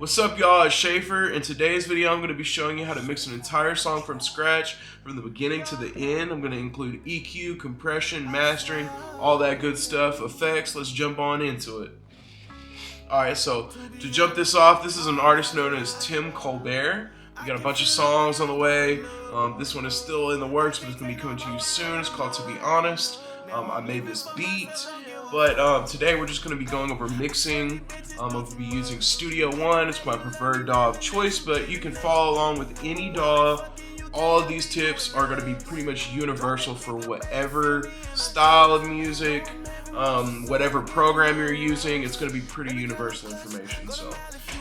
What's up, y'all? It's Schaefer. In today's video, I'm going to be showing you how to mix an entire song from scratch, from the beginning to the end. I'm going to include EQ, compression, mastering, all that good stuff, effects. Let's jump on into it. Alright, so to jump this off, this is an artist known as Tim Colbert. We got a bunch of songs on the way. This one is still in the works, but it's going to be coming to you soon. It's called To Be Honest. I made this beat. But today we're just going to be going over mixing. I'll be using Studio One. It's my preferred DAW of choice, but you can follow along with any DAW. All of these tips are going to be pretty much universal for whatever style of music, whatever program you're using. It's going to be pretty universal information. So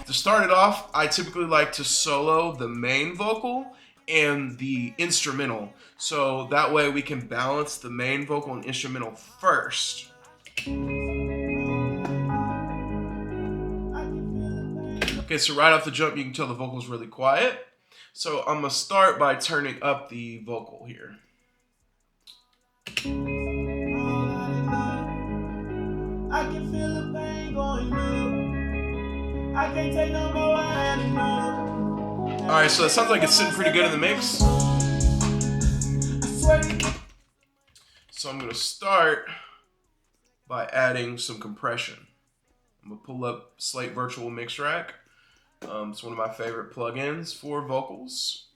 to start it off, I typically like to solo the main vocal and the instrumental. So that way we can balance the main vocal and instrumental first. Okay, so right off the jump, you can tell the vocal's really quiet. So I'm gonna start by turning up the vocal here. I can feel the pain going up. I can't take no more anymore. Alright, so that sounds like it's sitting pretty good in the mix. So I'm gonna start by adding some compression. I'm gonna pull up Slate Virtual Mix Rack. It's one of my favorite plugins for vocals.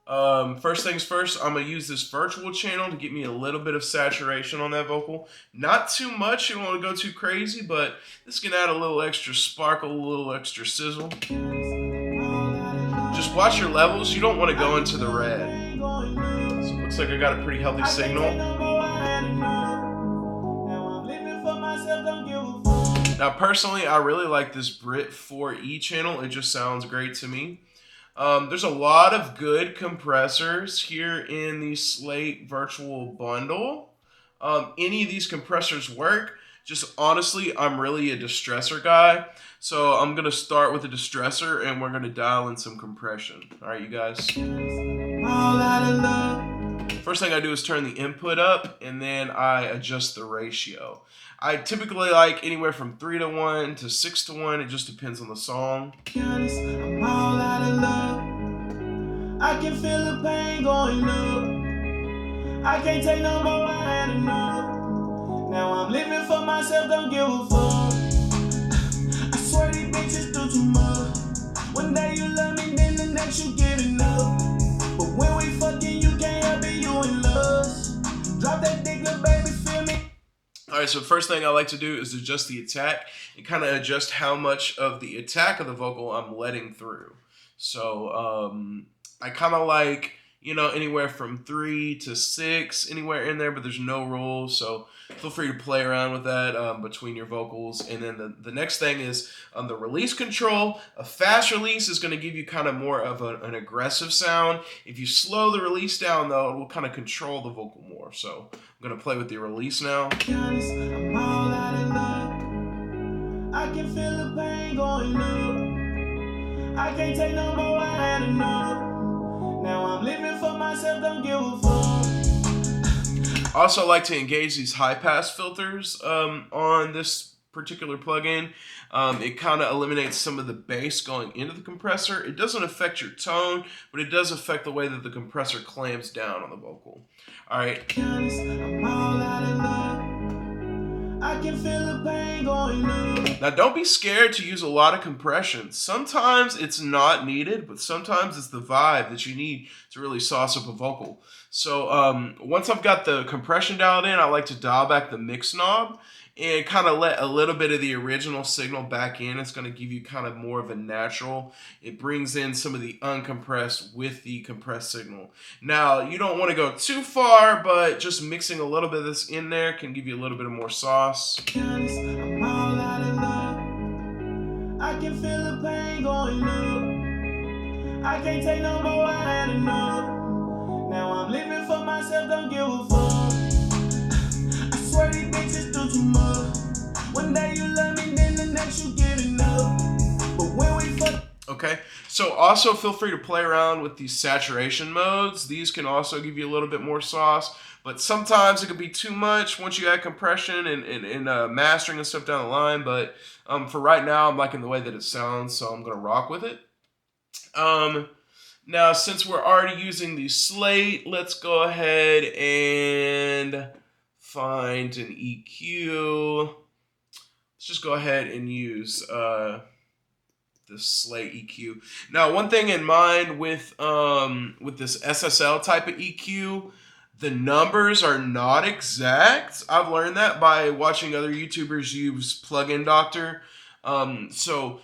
First things first, I'm gonna use this virtual channel to get me a little bit of saturation on that vocal. Not too much, you don't want to go too crazy, but this can add a little extra sparkle, a little extra sizzle. Just watch your levels, you don't want to go into the red. So it looks like I got a pretty healthy signal. Now personally, I really like this Brit 4E channel. It just sounds great to me. There's a lot of good compressors here in the Slate Virtual Bundle. Any of these compressors work. Just honestly, I'm really a distressor guy. So I'm going to start with a distressor and we're going to dial in some compression. All right, you guys. First thing I do is turn the input up and then I adjust the ratio. I typically like anywhere from 3:1 to 6:1. It just depends on the song. I'm all out of love. I can feel the pain going up. I can't take no more anymore. Now I'm living for myself, don't give a fuck. I swear these bitches do too much. One day you love me, then the next you get enough. But when we fucking, you can't help it, you in lust. Drop that dick, little baby, feel me. Alright, so first thing I like to do is adjust the attack and kind of adjust how much of the attack of the vocal I'm letting through. So I kind of like, you know, anywhere from 3 to 6, anywhere in there, but there's no rules. So feel free to play around with that between your vocals. And then the next thing is the release control. A fast release is going to give you kind of more of an aggressive sound. If you slow the release down, though, it will kind of control the vocal more. So I'm going to play with the release now. I'm all out of love. I can feel the pain going up. I can't take no more anymore. Now I'm living for myself, don't give a fuck. I also like to engage these high pass filters on this particular plugin. It kind of eliminates some of the bass going into the compressor. It doesn't affect your tone, but it does affect the way that the compressor clamps down on the vocal. Alright. I'm all out of love. I can feel the pain going up. Now don't be scared to use a lot of compression. Sometimes it's not needed, but sometimes it's the vibe that you need to really sauce up a vocal. So once I've got the compression dialed in, I like to dial back the mix knob and kind of let a little bit of the original signal back in. It's going to give you kind of more of a natural. It brings in some of the uncompressed with the compressed signal. Now, you don't want to go too far, but just mixing a little bit of this in there can give you a little bit of more sauce. I'm all out of love. I can feel the pain going up. I can't take no more anymore. Now I'm living for myself, don't give a fuck. I swear these bitches do too much. One day you love me, then the next you get enough. But when we fuck. Okay, So also feel free to play around with these saturation modes. These can also give you a little bit more sauce, but sometimes it can be too much once you add compression and mastering and stuff down the line. But for right now, I'm liking the way that it sounds, so I'm going to rock with it. Now, since we're already using the slate, let's go ahead and find an EQ. Let's just go ahead and use the slate EQ. Now, one thing in mind with this SSL type of EQ, the numbers are not exact. I've learned that by watching other YouTubers use Plugin Doctor. So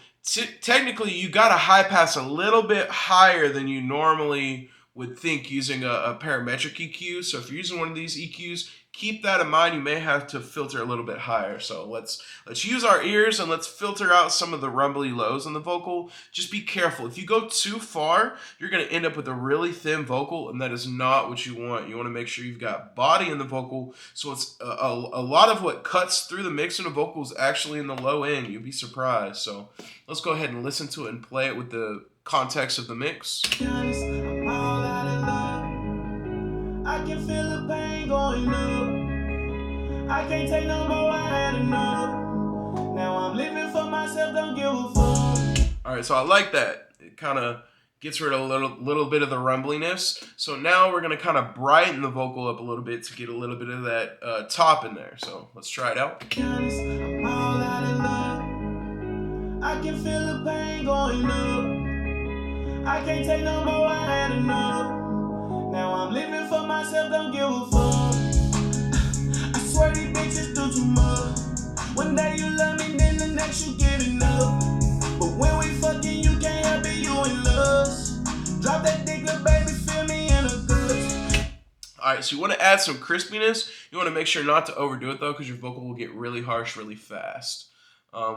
technically, you got to high pass a little bit higher than you normally would think using a parametric EQ. So if you're using one of these EQs, keep that in mind. You may have to filter a little bit higher. So let's use our ears and let's filter out some of the rumbly lows in the vocal. Just be careful. If you go too far, you're going to end up with a really thin vocal, and that is not what you want. You want to make sure you've got body in the vocal. So it's a lot of what cuts through the mix in the vocal is actually in the low end. You'll be surprised. So let's go ahead and listen to it and play it with the context of the mix. I can feel the pain going up. I can't take no more, I had enough. Now I'm living for myself, don't give a fuck. Alright, so I like that. It kind of gets rid of a little bit of the rumbliness. So now we're going to kind of brighten the vocal up a little bit to get a little bit of that top in there. So let's try it out. I'm all out of love. I can feel the pain going up. I can't take no more, I had enough. Now I'm living for myself, don't give a fuck. I swear these bitches do too much. One day you love me, then the next you get enough. But when we fucking, you can't help it, you in lust. Drop that dick, little baby, feel me in a good. Alright, so you want to add some crispiness. You want to make sure not to overdo it though, because your vocal will get really harsh really fast.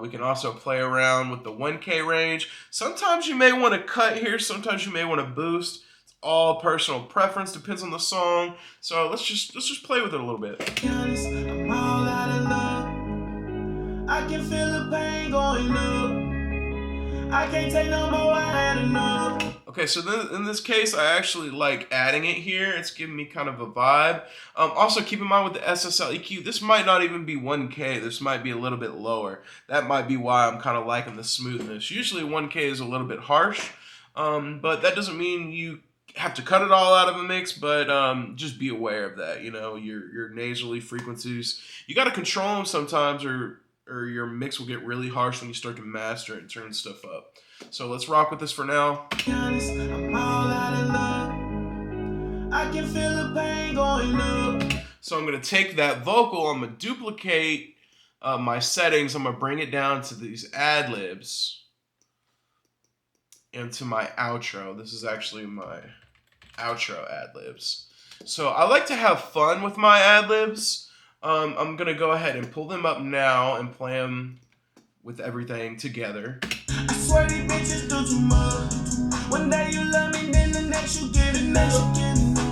We can also play around with the 1K range. Sometimes you may want to cut here, sometimes you may want to boost. All personal preference, depends on the song. So let's just play with it a little bit. I'm all out of love. I can feel the pain going up. I can't take no more, I had enough. Okay, so then in this case, I actually like adding it here. It's giving me kind of a vibe. Also, keep in mind with the SSL EQ, this might not even be 1K. This might be a little bit lower. That might be why I'm kind of liking the smoothness. Usually 1K is a little bit harsh, but that doesn't mean you have to cut it all out of a mix, but just be aware of that. You know, your nasally frequencies, you got to control them sometimes, or your mix will get really harsh when you start to master it and turn stuff up. So let's rock with this for now. I'm all out of love. I can feel the pain going up. So I'm gonna take that vocal, I'm gonna duplicate my settings, I'm gonna bring it down to these ad-libs and to my outro. This is actually my outro ad-libs. So I like to have fun with my ad-libs. I'm gonna go ahead and pull them up now and play them with everything together. I swear these bitches do too much. One day you love me, then the next you get enough.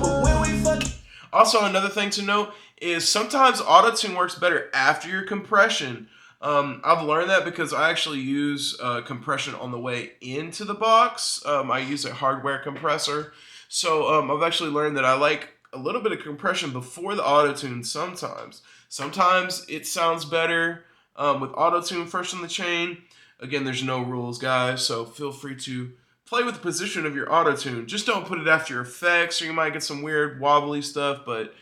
But when we fuck. Also, another thing to note is sometimes auto-tune works better after your compression. I've learned that because I actually use compression on the way into the box. I use a hardware compressor. So I've actually learned that I like a little bit of compression before the auto-tune sometimes. Sometimes it sounds better with auto-tune first in the chain. Again, there's no rules, guys, so feel free to play with the position of your auto-tune. Just don't put it after your effects, or you might get some weird wobbly stuff, but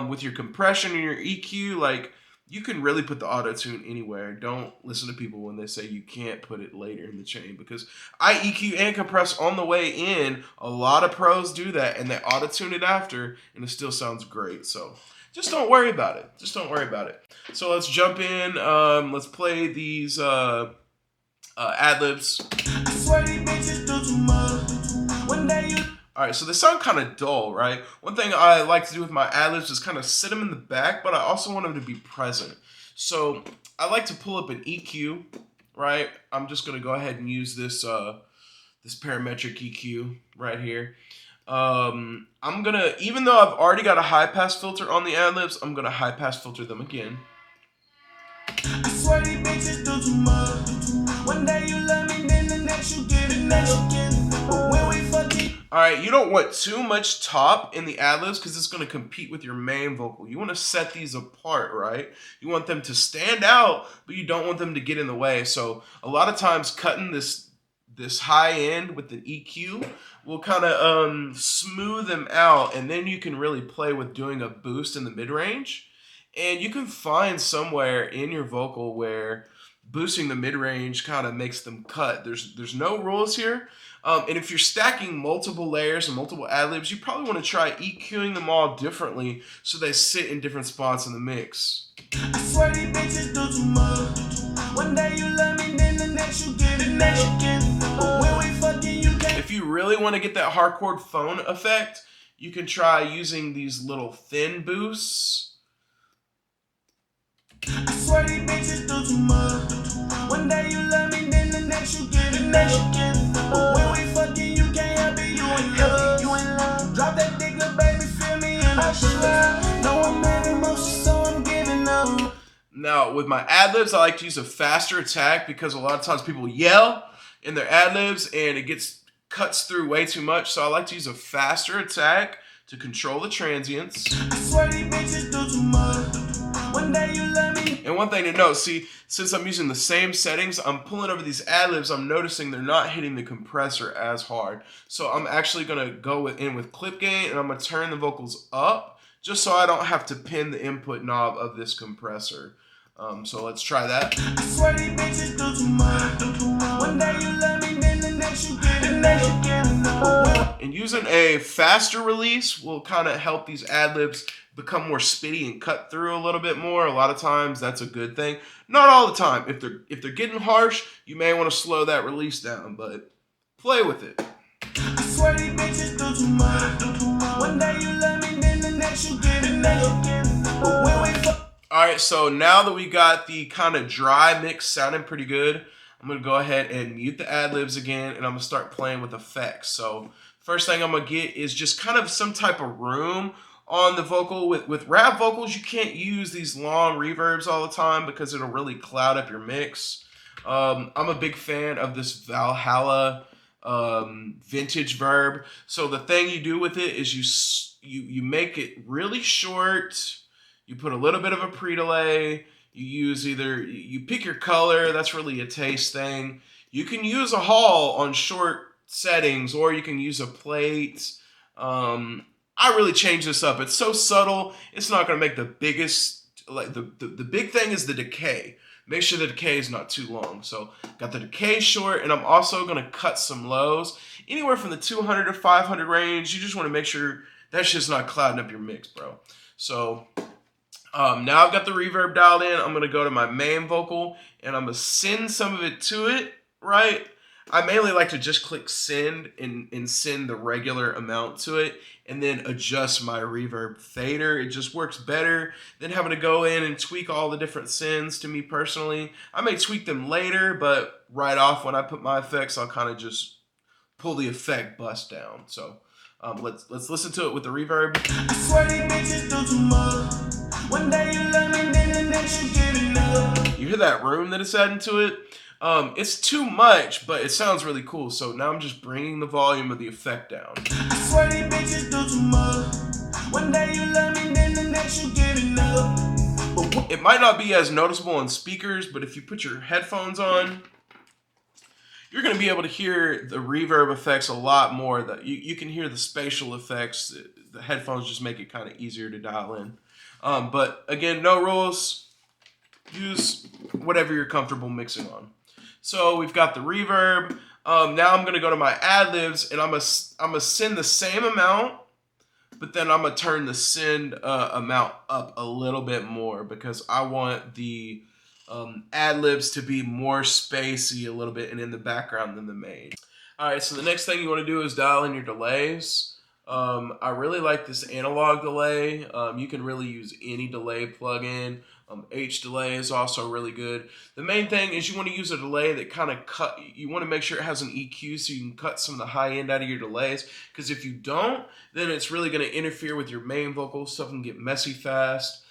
with your compression and your EQ, like, you can really put the auto-tune anywhere. Don't listen to people when they say you can't put it later in the chain, because I EQ and compress on the way in. A lot of pros do that, and they auto-tune it after, and it still sounds great. So just don't worry about it. Just don't worry about it. So let's jump in. Let's play these ad-libs. I swear these bitches do too much. One day you. Alright, so they sound kind of dull, right? One thing I like to do with my ad-libs is kind of sit them in the back, but I also want them to be present. So I like to pull up an EQ, right? I'm just going to go ahead and use this this parametric EQ right here. I'm going to, even though I've already got a high-pass filter on the ad-libs, I'm going to high-pass filter them again. I swear these bitches do too much. One day you love me, then the next you get enough. All right, you don't want too much top in the ad-libs because it's going to compete with your main vocal. You want to set these apart, right? You want them to stand out, but you don't want them to get in the way. So a lot of times cutting this high end with the EQ will kind of smooth them out, and then you can really play with doing a boost in the mid-range. And you can find somewhere in your vocal where boosting the mid-range kind of makes them cut. There's no rules here. And if you're stacking multiple layers and multiple ad-libs, you probably want to try EQing them all differently so they sit in different spots in the mix. I swear these bitches do too much. One day you love me, then the next you get it. When we fucking, you can't. If you really want to get that hardcore phone effect, you can try using these little thin boosts. I swear these bitches do too much. One day you love me, then the next you get it. When we fucking, you can't help it. You in love. Drop that dick, little baby, feel me in my shit. No, I'm mad emotion, so I'm giving up. Now, with my ad-libs, I like to use a faster attack because a lot of times people yell in their ad-libs and it cuts through way too much. So I like to use a faster attack to control the transients. I swear these bitches do too much. One day you love me. And one thing to note, see, since I'm using the same settings, I'm pulling over these ad-libs, I'm noticing they're not hitting the compressor as hard. So I'm actually going to go in with clip gain, and I'm going to turn the vocals up just so I don't have to pin the input knob of this compressor. So let's try that. I swear these bitches do too much. One day you love me, then the next you get it. And using a faster release will kind of help these ad-libs become more spitty and cut through a little bit more. A lot of times that's a good thing. Not all the time. If they're getting harsh, you may want to slow that release down, but play with it. I swear these bitches do too much. One day you love me, then the next you get it. All right, so now that we got the kind of dry mix sounding pretty good, I'm going to go ahead and mute the ad-libs again, and I'm going to start playing with effects. So first thing I'm going to get is just kind of some type of room on the vocal. With rap vocals, you can't use these long reverbs all the time because it'll really cloud up your mix. I'm a big fan of this Valhalla vintage verb. So the thing you do with it is you make it really short. You put a little bit of a pre-delay. You use you pick your color. That's really a taste thing. You can use a hall on short settings, or you can use a plate. I really change this up. It's so subtle. It's not going to make the biggest, like the big thing is the decay. Make sure the decay is not too long. So got the decay short, and I'm also going to cut some lows. Anywhere from the 200 to 500 range. You just want to make sure that shit's not clouding up your mix, bro. So now I've got the reverb dialed in. I'm going to go to my main vocal, and I'm going to send some of it to it, right? I mainly like to just click send and send the regular amount to it, and then adjust my reverb fader. It just works better than having to go in and tweak all the different sends. To me personally, I may tweak them later, but right off when I put my effects, I'll kind of just pull the effect bust down. So let's listen to it with the reverb. I swear these bitches do too much. One day you love me, then the next you get enough. You hear that room that it's adding to it? It's too much, but it sounds really cool. So now I'm just bringing the volume of the effect down. I swear these bitches do too much. One day you love me, then the next you get enough. It might not be as noticeable on speakers, but if you put your headphones on, you're going to be able to hear the reverb effects a lot more. That you can hear the spatial effects. The headphones just make it kind of easier to dial in. But again, no rules. Use whatever you're comfortable mixing on. So we've got the reverb. Now I'm going to go to my ad-libs, and I'm gonna send the same amount, but then I'm going to turn the send amount up a little bit more because I want the ad-libs to be more spacey a little bit and in the background than the main. All right, so the next thing you want to do is dial in your delays. I really like this analog delay. You can really use any delay plugin. H delay is also really good. The main thing is you want to use a delay that kind of you want to make sure it has an EQ so you can cut some of the high end out of your delays. Because if you don't, then it's really going to interfere with your main vocals. Stuff can get messy fast.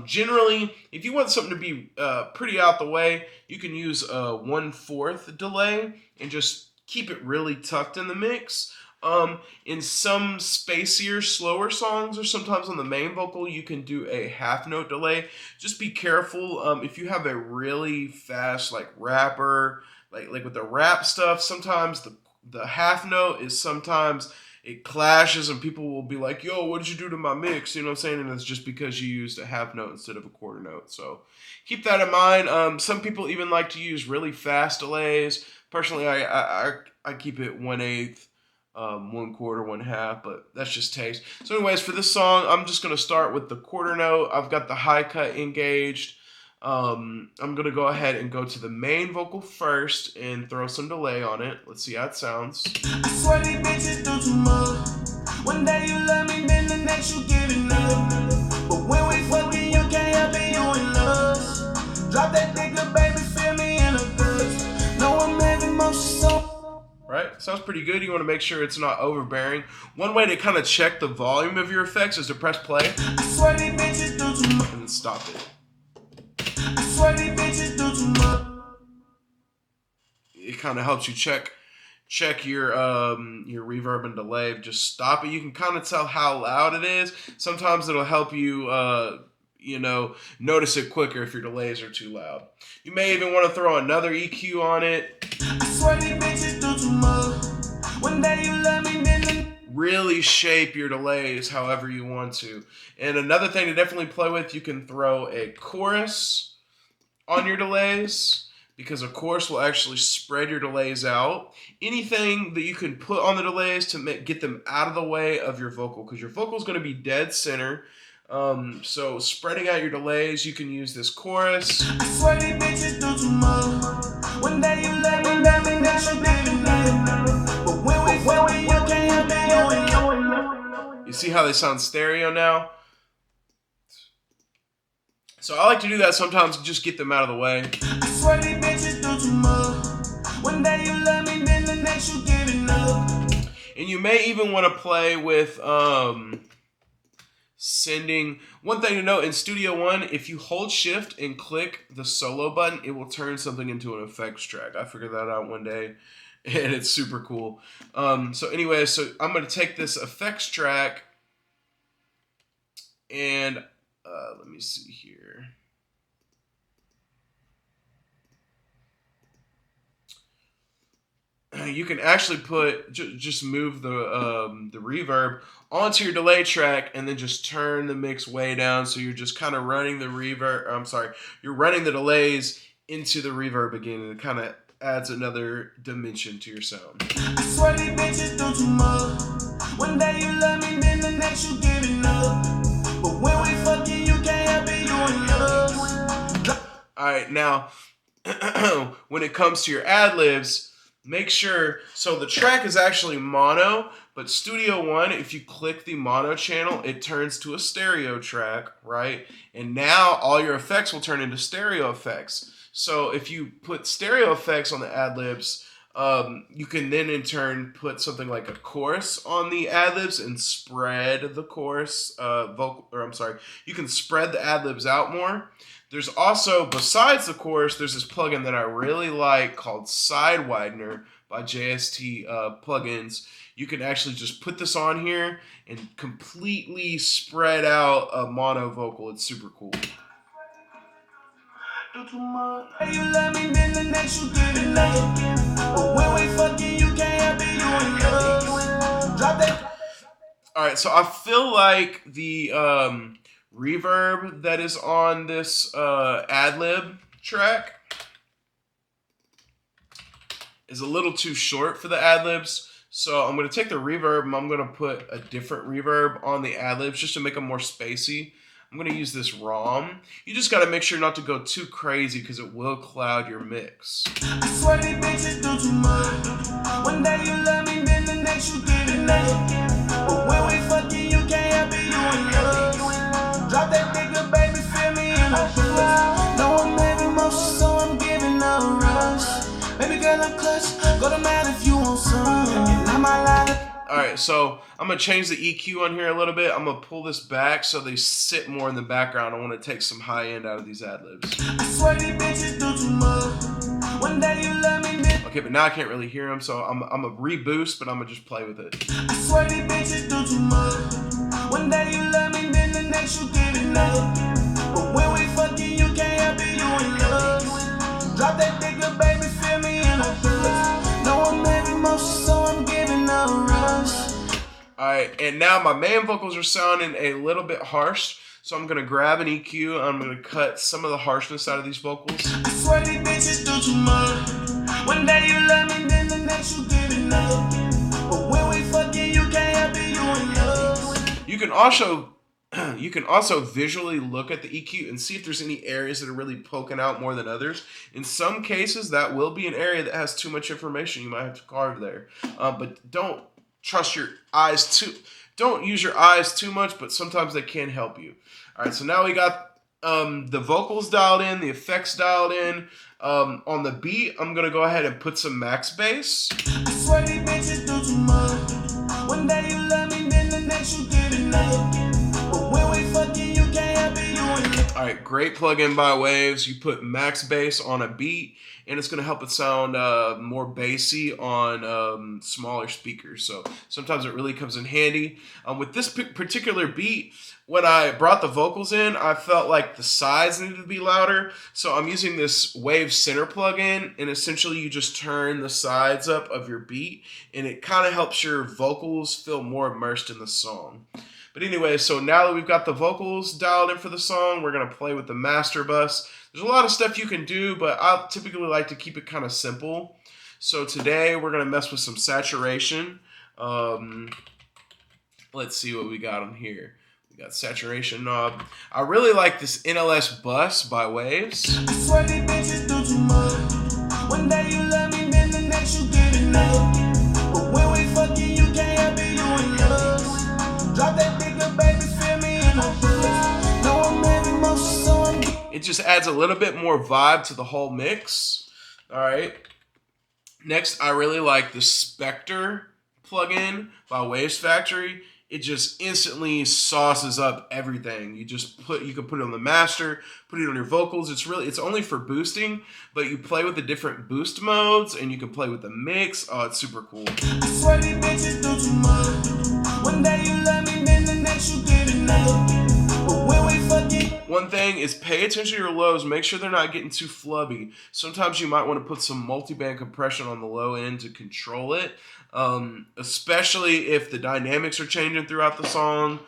Generally, if you want something to be pretty out the way, you can use a 1/4 delay and just keep it really tucked in the mix. In some spacier, slower songs, or sometimes on the main vocal, you can do a half note delay. Just be careful. If you have a really fast like rapper, like with the rap stuff, sometimes the half note is sometimes it clashes and people will be like, yo, what did you do to my mix? You know what I'm saying? And it's just because you used a half note instead of a quarter note. So keep that in mind. Some people even like to use really fast delays. Personally, I keep it 1/8, 1/4, 1/2, but that's just taste. So anyways, for this song, I'm just going to start with the quarter note. I've got the high cut engaged. I'm going to go ahead and go to the main vocal first and throw some delay on it. Let's see how it sounds. I swear these bitches do too much. One day you love me, then the next you giving up. But when we fucking, you can't help it, you in lust. Drop that dick up, baby, feel me in a guts. No, I'm having motion, so. Right? Sounds pretty good. You want to make sure it's not overbearing. One way to kind of check the volume of your effects is to press play. I swear these bitches do too much. And then stop it. I swear these bitches do too much. It kind of helps you check your reverb and delay. Just stop it. You can kind of tell how loud it is. Sometimes it'll help you notice it quicker if your delays are too loud. You may even want to throw another EQ on it. I swear these bitches do too much. One day you love me, then really shape your delays however you want to. And another thing to definitely play with, you can throw a chorus on your delays, because a chorus will actually spread your delays out. Anything that you can put on the delays to get them out of the way of your vocal, because your vocal is going to be dead center. So spreading out your delays, you can use this chorus. I swear these bitches do too much. One day you let me, next you giving up. But when we fucking, you can't help it, you in love. You see how they sound stereo now? So I like to do that sometimes to just get them out of the way. I swear these bitches do too much. One day you love me, then the next you giving up. And you may even want to play with sending. One thing to note, in Studio One, if you hold shift and click the solo button, it will turn something into an effects track. I figured that out one day and it's super cool. So anyway, so I'm going to take this effects track and let me see here. You can actually put just move the reverb onto your delay track and then just turn the mix way down, so you're just kind of running the reverb. You're running the delays into the reverb again, and it kind of adds another dimension to your sound. I swear these bitches do too much. One day you love me, then the next you giving up. But when we fucking, you can't help it, you in love. All right, now when it comes to your ad-libs, make sure, so the track is actually mono, but Studio One, if you click the mono channel, it turns to a stereo track, right? And now all your effects will turn into stereo effects. So if you put stereo effects on the ad-libs, you can then in turn put something like a chorus on the ad-libs and spread the chorus, you can spread the ad-libs out more. There's also, besides the chorus, there's this plugin that I really like called Side Widener by JST Plugins. You can actually just put this on here and completely spread out a mono vocal. It's super cool. You love me, then the next you giving up. But when we fucking, you can't help it, you in love. Drop that. All right, so I feel like the reverb that is on this ad-lib track is a little too short for the ad-libs. So I'm going to take the reverb and I'm going to put a different reverb on the ad-libs just to make them more spacey. I'm going to use this ROM. You just got to make sure not to go too crazy because it will cloud your mix. I swear these bitches do too much. One day you love me, then the next you giving up. But when we fucking, you can't help it, you in love. Drop that dick up, baby, feel me in a buzz. No, I'm having motion, so I'm giving up a rush. Baby girl, I'm clutch. Go to mad if you want some. And I'm Alright, so I'm going to change the EQ on here a little bit. I'm going to pull this back so they sit more in the background. I want to take some high end out of these ad-libs. I swear these bitches do too much. One day you love me, Okay, but now I can't really hear them, so I'm a reboost, but I'm gonna just play with it. I swear these bitches do too much. One day you love me, then the next you give it up. But when we fucking, you can't help it, you in love. Drop that dick, little baby, feel me in a buzz. No, I'm heavy motion, so I'm giving up rush. Alright, and now my main vocals are sounding a little bit harsh, so I'm going to grab an EQ, and I'm going to cut some of the harshness out of these vocals. I swear these bitches do too much. One day you love me, then the next you give it up. But when we fucking, you can't help it, you in love. You can also visually look at the EQ and see if there's any areas that are really poking out more than others. In some cases, that will be an area that has too much information. You might have to carve there. But don't trust your eyes don't use your eyes too much, but sometimes they can help you. All right, so now we got the vocals dialed in, the effects dialed in. On the beat, I'm going to go ahead and put some max bass. I swear these bitches do too much. One day you love me, then the next you give it up. But when we fucking, you can't help it, you in love. All right, great plugin by Waves. You put max bass on a beat, and it's going to help it sound more bassy on smaller speakers. So sometimes it really comes in handy. With this particular beat, when I brought the vocals in, I felt like the sides needed to be louder. So I'm using this Wave Center plugin, and essentially you just turn the sides up of your beat, and it kind of helps your vocals feel more immersed in the song. But anyway, so now that we've got the vocals dialed in for the song, we're going to play with the master bus. There's a lot of stuff you can do, but I typically like to keep it kind of simple. So today we're going to mess with some saturation. Let's see what we got on here. We got saturation knob. I really like this NLS bus by Waves. I swear these bitches do too much. One day you love me, then the next you give it up. But when we fucking, you can't help it, you in love. Drop that dick, little baby, feel me in a buzz. No, I'm heavy motion, so I'm It just adds a little bit more vibe to the whole mix. All right. Next, I really like the Spectre plugin by Waves Factory. It just instantly sauces up everything. You can put it on the master, put it on your vocals. It's only for boosting, but you play with the different boost modes and you can play with the mix. Oh, it's super cool. I swear these bitches do too much. One day you love me, then the next you give it up. But when we fucking. One thing is pay attention to your lows. Make sure they're not getting too flubby. Sometimes you might want to put some multiband compression on the low end to control it, especially if the dynamics are changing throughout the song.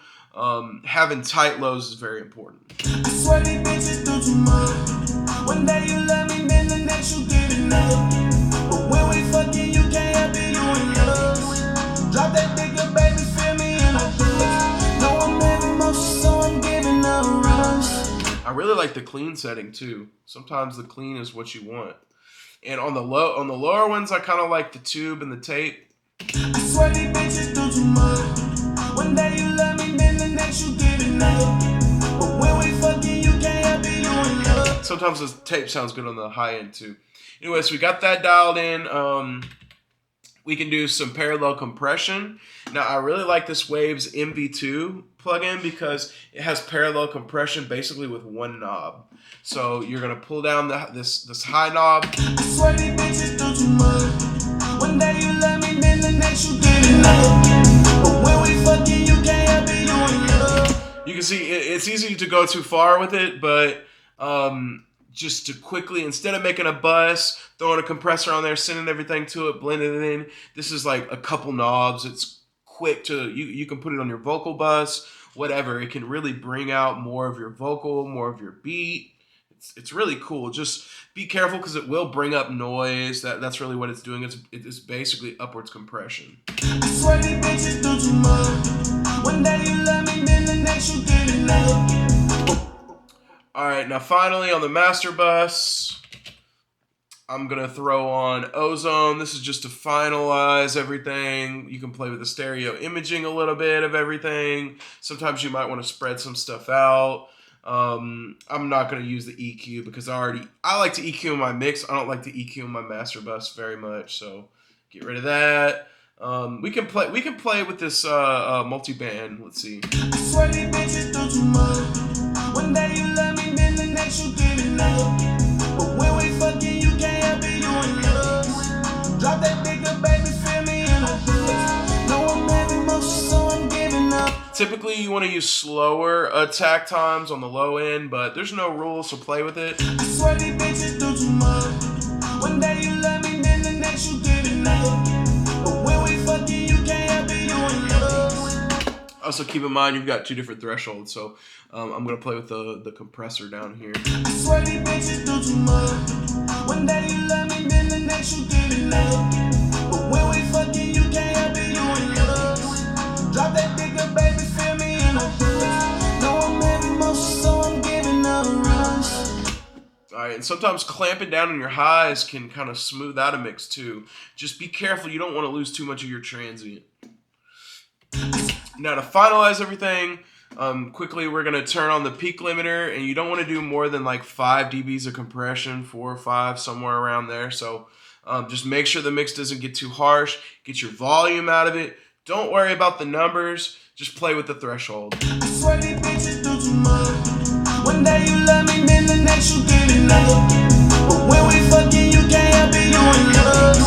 Having tight lows is very important. I swear these bitches do too much. One day you love me, then the next you give it up. But when we fucking, you can't help it, you in love. Drop that dick, little baby, feel me in a buzz. No, I'm heavy motion, so I'm giving up rush. I really like the clean setting too. Sometimes the clean is what you want. And on the lower ones, I kind of like the tube and the tape. I swear these bitches do too much. One day you love me, then the next you give it up. But when we fucking, you can't help it, you in love. Sometimes the tape sounds good on the high end too. Anyway, so we got that dialed in. We can do some parallel compression. Now, I really like this Waves MV2 plugin because it has parallel compression basically with one knob. So you're gonna pull down this high knob. I swear these bitches do too much. One day you love me, then the next you give it up. But when we fucking, you can't help it, you in love. You can see it's easy to go too far with it, but just to quickly, instead of making a bus, throwing a compressor on there, sending everything to it, blending it in, this is like a couple knobs. It's quick to, you can put it on your vocal bus, whatever. It can really bring out more of your vocal, more of your beat. It's really cool. Just be careful because it will bring up noise. That's really what it's doing. It's basically upwards compression. I swear these bitches do too much. One day you love me, then the next you give it up. All right, now finally on the master bus, I'm gonna throw on Ozone. This is just to finalize everything. You can play with the stereo imaging a little bit of everything. Sometimes you might want to spread some stuff out. I'm not going to use the EQ because I like to EQ in my mix. I don't like to EQ in my master bus very much, so get rid of that. We can play with this multi-band. Let's see. I swear these bitches do too much. One day you love me, then the next you give it up. But when we fucking, you can't help it, you in love. Typically, you want to use slower attack times on the low end, but there's no rules, so play with it. I swear these bitches do too much. One day you love me, then the next you give it up. But when we fucking, you can't help it, you in love. Also, keep in mind you've got 2 different thresholds, so I'm gonna play with the compressor down here. I swear these bitches do too much. One day you love me, then the next you give it up. But when we fucking, you can't help it, you in love. Drop that dick up, baby, feel me in a rush. No, I'm heavy motion, so I'm giving a rush. Alright, and sometimes clamping down on your highs can kind of smooth out a mix too. Just be careful, you don't want to lose too much of your transient. Now to finalize everything, quickly we're going to turn on the peak limiter, and you don't want to do more than like 5 dBs of compression, 4 or 5, somewhere around there. So just make sure the mix doesn't get too harsh, get your volume out of it. Don't worry about the numbers, just play with the threshold. I swear these bitches do too much. One day you love me, then the next you give it up. But when we fucking, you can't help it, you in love.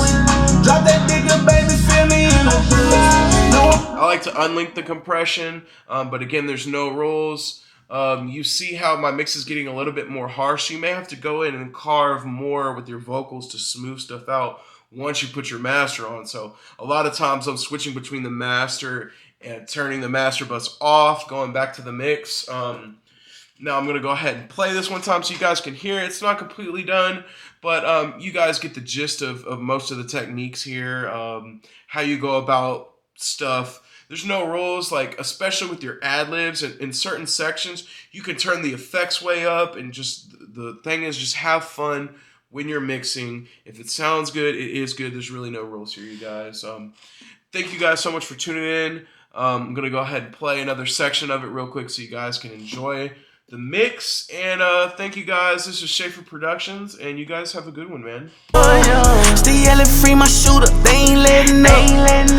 Drop that dick up, baby, feel me in a rush. I like to unlink the compression, but again, there's no rules. You see how my mix is getting a little bit more harsh. You may have to go in and carve more with your vocals to smooth stuff out once you put your master on. So a lot of times I'm switching between the master and turning the master bus off, going back to the mix. Now I'm going to go ahead and play this one time so you guys can hear it. It's not completely done, but you guys get the gist of most of the techniques here, how you go about stuff. There's no rules, like especially with your ad-libs. In certain sections, you can turn the effects way up, and just the thing is just have fun when you're mixing. If it sounds good, it is good. There's really no rules here, you guys. Thank you guys so much for tuning in. I'm going to go ahead and play another section of it real quick so you guys can enjoy the mix. And thank you guys. This is Schaefer Productions, and you guys have a good one, man. Still yelling free my shooter, they ain't letting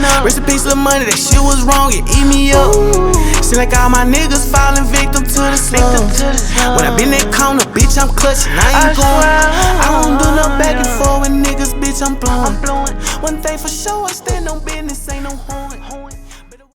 up. Rest in peace of money, that shit was wrong, it eat me up. Seem like all my niggas falling victim to the slums. When I been that corner, bitch, I'm clutching, I ain't going. I don't do no back and forth with niggas, bitch, I'm blowing. One thing for sure, I stand on business, ain't no horn.